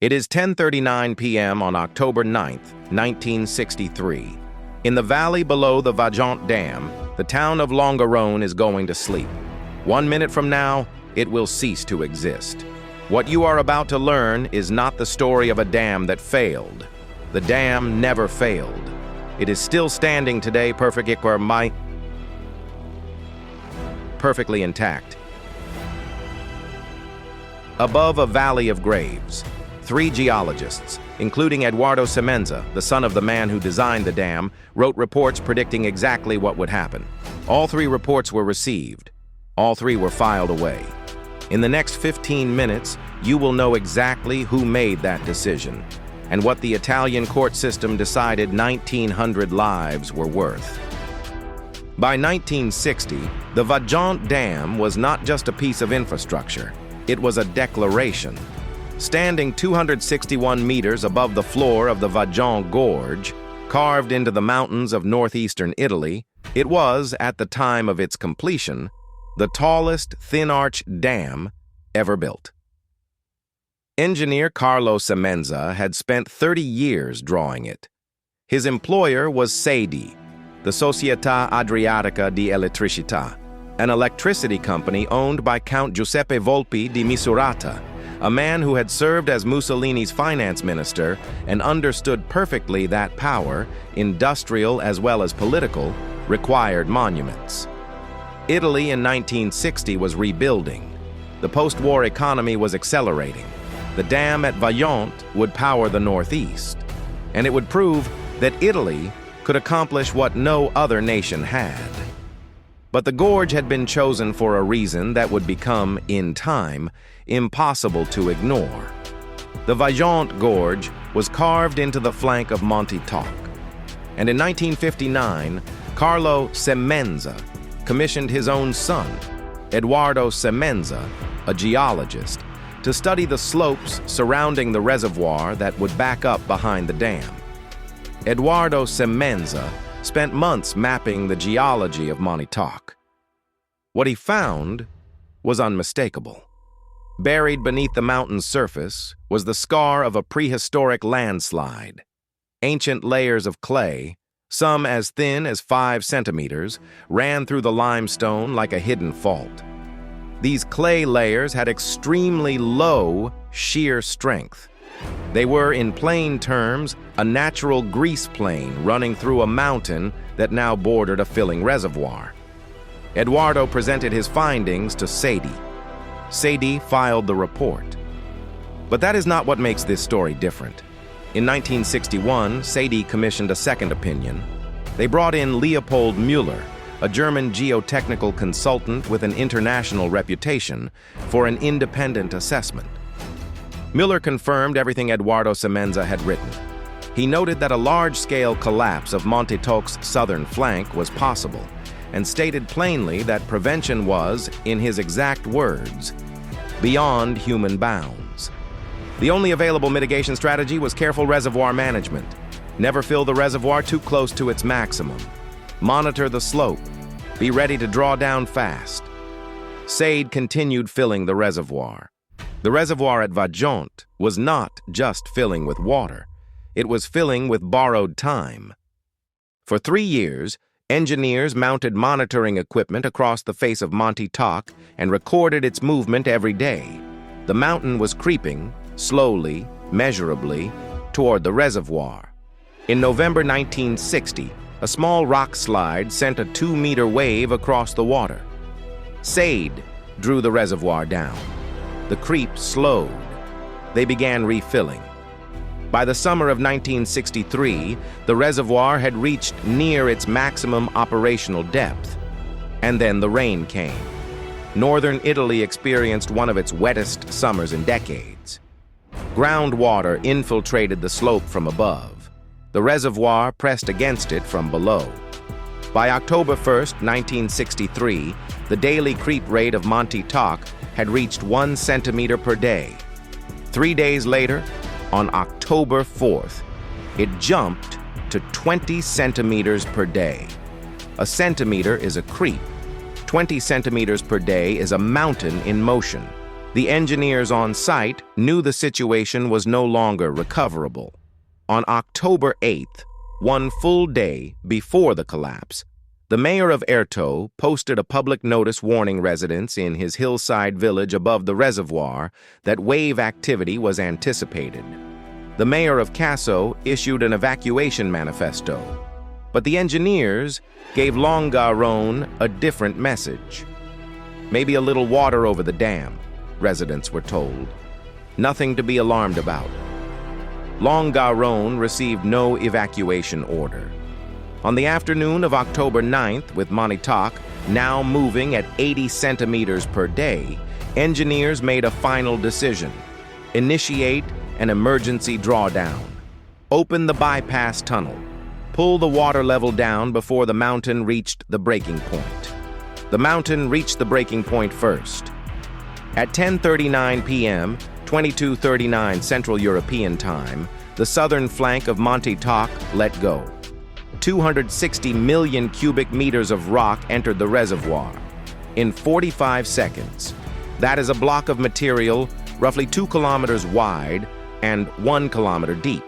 It is 10:39 p.m. on October 9th, 1963. In the valley below the Vajont Dam, the town of Longarone is going to sleep. 1 minute from now, it will cease to exist. What you are about to learn is not the story of a dam that failed. The dam never failed. It is still standing today, perfectly intact. Above a valley of graves, 3 geologists, including Edoardo Semenza, the son of the man who designed the dam, wrote reports predicting exactly what would happen. All 3 reports were received. All 3 were filed away. In the next 15 minutes, you will know exactly who made that decision and what the Italian court system decided 1,900 lives were worth. By 1960, the Vajont Dam was not just a piece of infrastructure. It was a declaration. Standing 261 meters above the floor of the Vajont Gorge, carved into the mountains of northeastern Italy, it was, at the time of its completion, the tallest thin-arch dam ever built. Engineer Carlo Semenza had spent 30 years drawing it. His employer was SADE, the Società Adriatica di Elettricità, an electricity company owned by Count Giuseppe Volpi di Misurata, a man who had served as Mussolini's finance minister and understood perfectly that power, industrial as well as political, required monuments. Italy in 1960 was rebuilding. The post-war economy was accelerating. The dam at Vajont would power the Northeast, and it would prove that Italy could accomplish what no other nation had. But the gorge had been chosen for a reason that would become, in time, impossible to ignore. The Vajont Gorge was carved into the flank of Monte Toc, and in 1959, Carlo Semenza commissioned his own son, Edoardo Semenza, a geologist, to study the slopes surrounding the reservoir that would back up behind the dam. Edoardo Semenza spent months mapping the geology of Monte Toc. What he found was unmistakable. Buried beneath the mountain's surface was the scar of a prehistoric landslide. Ancient layers of clay, some as thin as 5 centimeters, ran through the limestone like a hidden fault. These clay layers had extremely low shear strength. They were, in plain terms, a natural grease plain running through a mountain that now bordered a filling reservoir. Edoardo presented his findings to SADE. SADE filed the report. But that is not what makes this story different. In 1961, SADE commissioned a second opinion. They brought in Leopold Müller, a German geotechnical consultant with an international reputation, for an independent assessment. Müller confirmed everything Edoardo Semenza had written. He noted that a large-scale collapse of Monte Toc's southern flank was possible, and stated plainly that prevention was, in his exact words, beyond human bounds. The only available mitigation strategy was careful reservoir management. Never fill the reservoir too close to its maximum. Monitor the slope. Be ready to draw down fast. SADE continued filling the reservoir. The reservoir at Vajont was not just filling with water. It was filling with borrowed time. For 3 years, engineers mounted monitoring equipment across the face of Monte Toc and recorded its movement every day. The mountain was creeping, slowly, measurably, toward the reservoir. In November 1960, a small rock slide sent a 2-meter wave across the water. SADE drew the reservoir down. The creep slowed. They began refilling. By the summer of 1963, the reservoir had reached near its maximum operational depth. And then the rain came. Northern Italy experienced one of its wettest summers in decades. Groundwater infiltrated the slope from above. The reservoir pressed against it from below. By October 1st, 1963, the daily creep rate of Monte Toc had reached 1 centimeter per day. 3 days later, on October 4th, it jumped to 20 centimeters per day. A centimeter is a creep. 20 centimeters per day is a mountain in motion. The engineers on site knew the situation was no longer recoverable. On October 8th, one full day before the collapse, the mayor of Rewrote posted a public notice warning residents in his hillside village above the reservoir that wave activity was anticipated. The mayor of Casso issued an evacuation manifesto, but the engineers gave Longarone a different message. Maybe a little water over the dam, residents were told. Nothing to be alarmed about. Longarone received no evacuation order. On the afternoon of October 9th, with Montauk now moving at 80 centimeters per day, engineers made a final decision: initiate an emergency drawdown. Open the bypass tunnel. Pull the water level down before the mountain reached the breaking point. The mountain reached the breaking point first. At 10:39 p.m., 22:39 Central European Time, the southern flank of Montauk let go. 260 million cubic meters of rock entered the reservoir in 45 seconds. That is a block of material roughly 2 kilometers wide and 1 kilometer deep,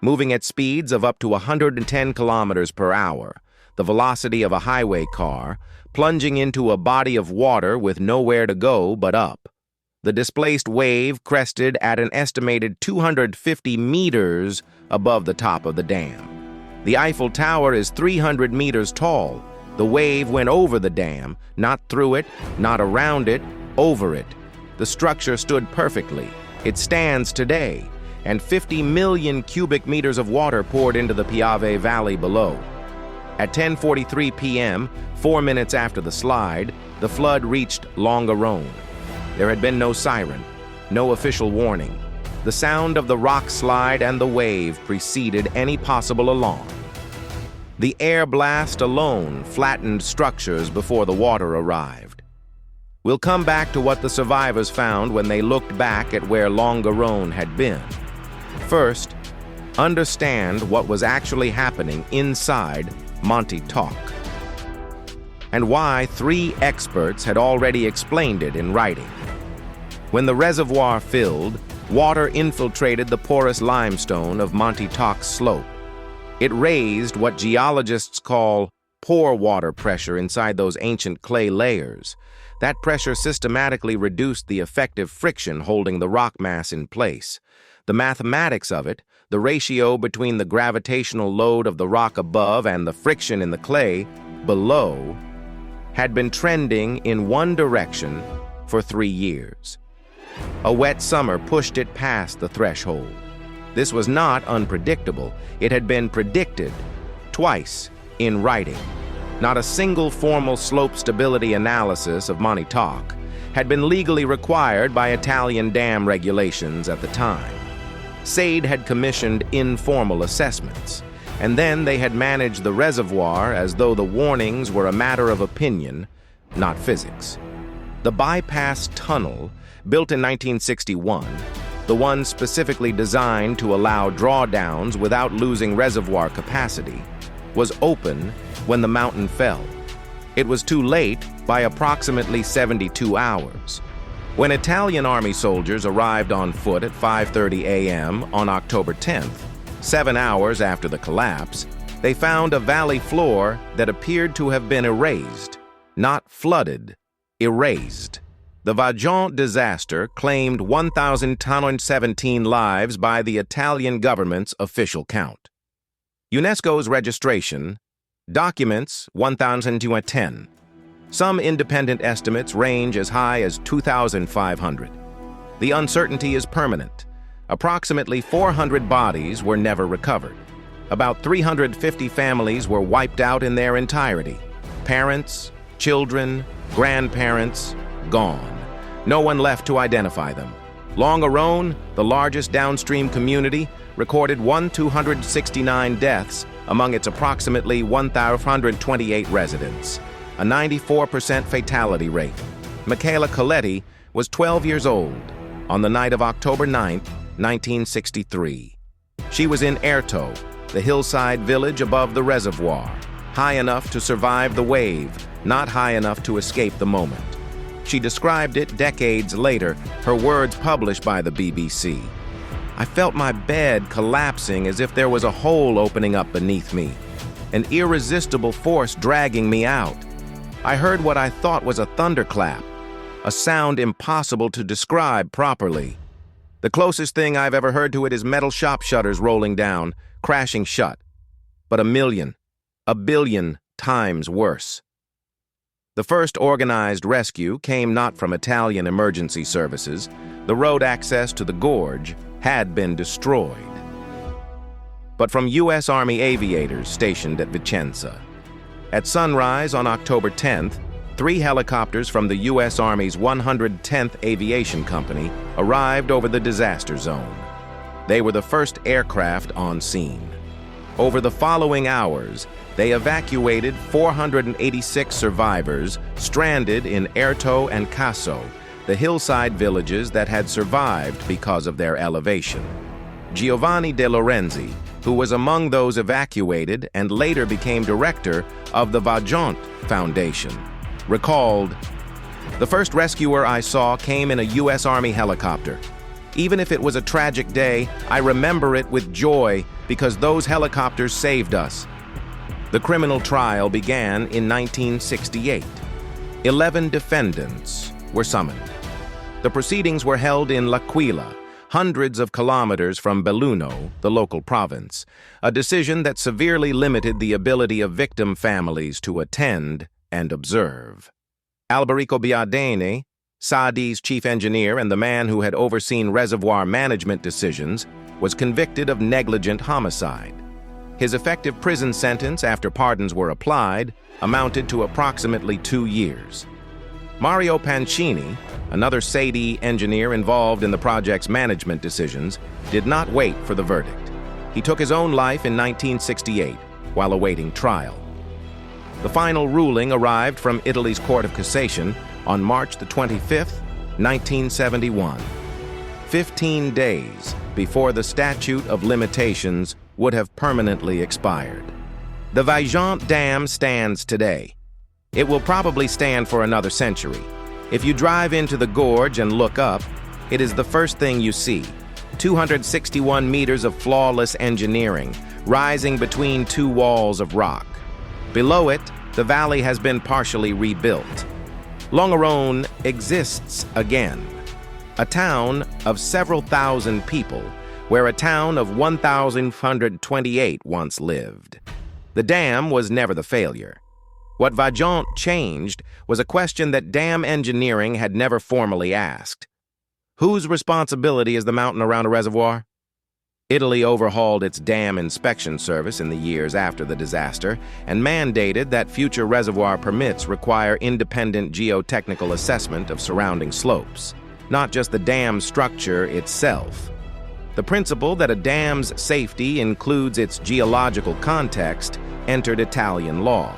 moving at speeds of up to 110 kilometers per hour, the velocity of a highway car, plunging into a body of water with nowhere to go but up. The displaced wave crested at an estimated 250 meters above the top of the dam. The Eiffel Tower is 300 meters tall. The wave went over the dam, not through it, not around it, over it. The structure stood perfectly. It stands today, and 50 million cubic meters of water poured into the Piave Valley below. At 10:43 p.m., 4 minutes after the slide, the flood reached Longarone. There had been no siren, no official warning. The sound of the rock slide and the wave preceded any possible alarm. The air blast alone flattened structures before the water arrived. We'll come back to what the survivors found when they looked back at where Longarone had been. First, understand what was actually happening inside Montauk, and why 3 experts had already explained it in writing. When the reservoir filled, water infiltrated the porous limestone of Montauk's slope. It raised what geologists call pore water pressure inside those ancient clay layers. That pressure systematically reduced the effective friction holding the rock mass in place. The mathematics of it, the ratio between the gravitational load of the rock above and the friction in the clay below, had been trending in one direction for 3 years. A wet summer pushed it past the threshold. This was not unpredictable. It had been predicted twice in writing. Not a single formal slope stability analysis of Montauk had been legally required by Italian dam regulations at the time. SADE had commissioned informal assessments, and then they had managed the reservoir as though the warnings were a matter of opinion, not physics. The bypass tunnel, built in 1961, the one specifically designed to allow drawdowns without losing reservoir capacity, was open when the mountain fell. It was too late by approximately 72 hours. When Italian army soldiers arrived on foot at 5:30 a.m. on October 10th, 7 hours after the collapse, they found a valley floor that appeared to have been erased, not flooded, erased. The Vajont disaster claimed 1,017 lives by the Italian government's official count. UNESCO's registration documents 1,210. Some independent estimates range as high as 2,500. The uncertainty is permanent. Approximately 400 bodies were never recovered. About 350 families were wiped out in their entirety. Parents, children, grandparents, gone. No one left to identify them. Longarone, the largest downstream community, recorded 1,269 deaths among its approximately 1,528 residents, a 94% fatality rate. Michaela Coletti was 12 years old on the night of October 9, 1963. She was in Rewrote, the hillside village above the reservoir, high enough to survive the wave, not high enough to escape the moment. She described it decades later, her words published by the BBC. I felt my bed collapsing as if there was a hole opening up beneath me, an irresistible force dragging me out. I heard what I thought was a thunderclap, a sound impossible to describe properly. The closest thing I've ever heard to it is metal shop shutters rolling down, crashing shut. But a billion times worse. The first organized rescue came not from Italian emergency services. The road access to the gorge had been destroyed, but from U.S. Army aviators stationed at Vicenza. At sunrise on October 10th, 3 helicopters from the U.S. Army's 110th Aviation Company arrived over the disaster zone. They were the first aircraft on scene. Over the following hours, they evacuated 486 survivors stranded in Erto and Casso, the hillside villages that had survived because of their elevation. Giovanni De Lorenzi, who was among those evacuated and later became director of the Vajont Foundation, recalled, "The first rescuer I saw came in a U.S. Army helicopter. Even if it was a tragic day, I remember it with joy because those helicopters saved us." The criminal trial began in 1968. 11 defendants were summoned. The proceedings were held in L'Aquila, hundreds of kilometers from Belluno, the local province, a decision that severely limited the ability of victim families to attend and observe. Alberico Biadene, SADE's chief engineer and the man who had overseen reservoir management decisions, was convicted of negligent homicide. His effective prison sentence after pardons were applied amounted to approximately 2 years. Mario Pancini, another SADE engineer involved in the project's management decisions, did not wait for the verdict. He took his own life in 1968 while awaiting trial. The final ruling arrived from Italy's Court of Cassation on March the 25th, 1971, 15 days before the statute of limitations would have permanently expired. The Vajont Dam stands today. It will probably stand for another century. If you drive into the gorge and look up, it is the first thing you see. 261 meters of flawless engineering, rising between 2 walls of rock. Below it, the valley has been partially rebuilt. Longarone exists again, a town of several thousand people, where a town of 1,128 once lived. The dam was never the failure. What Vajont changed was a question that dam engineering had never formally asked. Whose responsibility is the mountain around a reservoir? Italy overhauled its dam inspection service in the years after the disaster and mandated that future reservoir permits require independent geotechnical assessment of surrounding slopes, not just the dam structure itself. The principle that a dam's safety includes its geological context entered Italian law.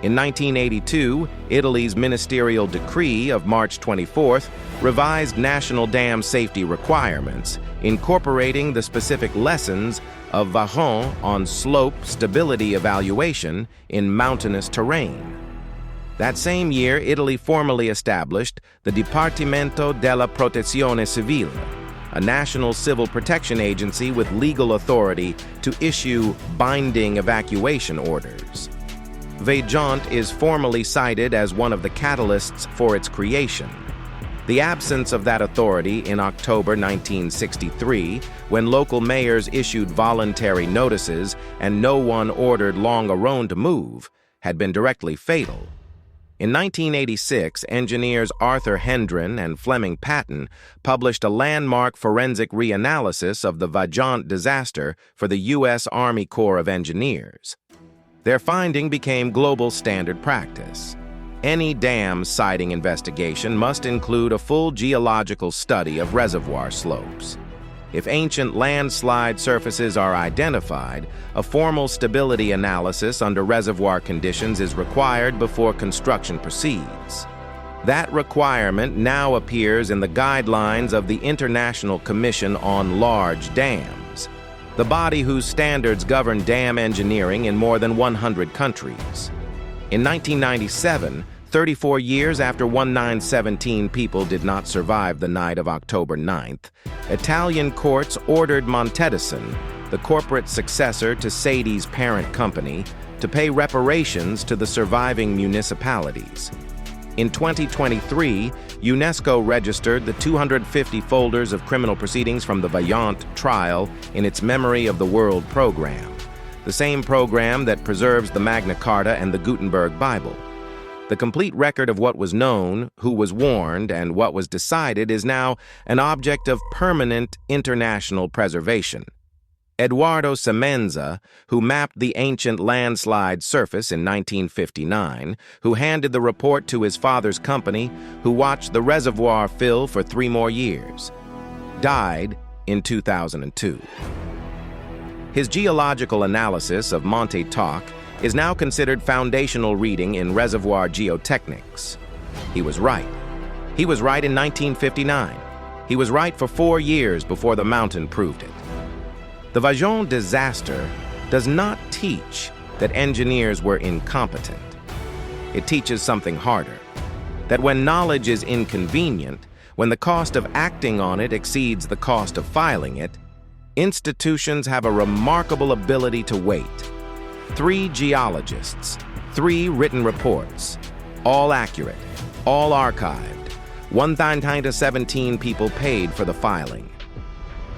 In 1982, Italy's ministerial decree of March 24th revised national dam safety requirements, incorporating the specific lessons of Vajont on slope stability evaluation in mountainous terrain. That same year, Italy formally established the Dipartimento della Protezione Civile, a national civil protection agency with legal authority to issue binding evacuation orders. Vajont is formally cited as one of the catalysts for its creation. The absence of that authority in October 1963, when local mayors issued voluntary notices and no one ordered Longarone to move, had been directly fatal. In 1986, engineers Arthur Hendren and Fleming Patton published a landmark forensic reanalysis of the Vajont disaster for the U.S. Army Corps of Engineers. Their finding became global standard practice. Any dam siting investigation must include a full geological study of reservoir slopes. If ancient landslide surfaces are identified, a formal stability analysis under reservoir conditions is required before construction proceeds. That requirement now appears in the guidelines of the International Commission on Large Dams, the body whose standards govern dam engineering in more than 100 countries. In 1997, 34 years after 1917 people did not survive the night of October 9th, Italian courts ordered Montedison, the corporate successor to SADE's parent company, to pay reparations to the surviving municipalities. In 2023, UNESCO registered the 250 folders of criminal proceedings from the Vajont trial in its Memory of the World program, the same program that preserves the Magna Carta and the Gutenberg Bible. The complete record of what was known, who was warned, and what was decided is now an object of permanent international preservation. Edoardo Semenza, who mapped the ancient landslide surface in 1959, who handed the report to his father's company, who watched the reservoir fill for 3 more years, died in 2002. His geological analysis of Monte Toc is now considered foundational reading in reservoir geotechnics. He was right. He was right in 1959. He was right for 4 years before the mountain proved it. The Vajont disaster does not teach that engineers were incompetent. It teaches something harder, that when knowledge is inconvenient, when the cost of acting on it exceeds the cost of filing it, institutions have a remarkable ability to wait. 3 geologists, 3 written reports, all accurate, all archived, 117 people paid for the filing.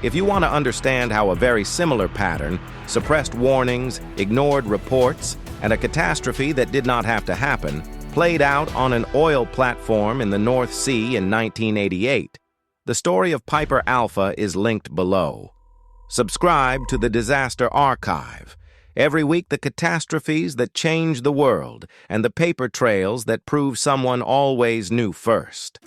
If you want to understand how a very similar pattern, suppressed warnings, ignored reports, and a catastrophe that did not have to happen, played out on an oil platform in the North Sea in 1988, the story of Piper Alpha is linked below. Subscribe to the Disaster Archive. Every week, the catastrophes that change the world and the paper trails that prove someone always knew first.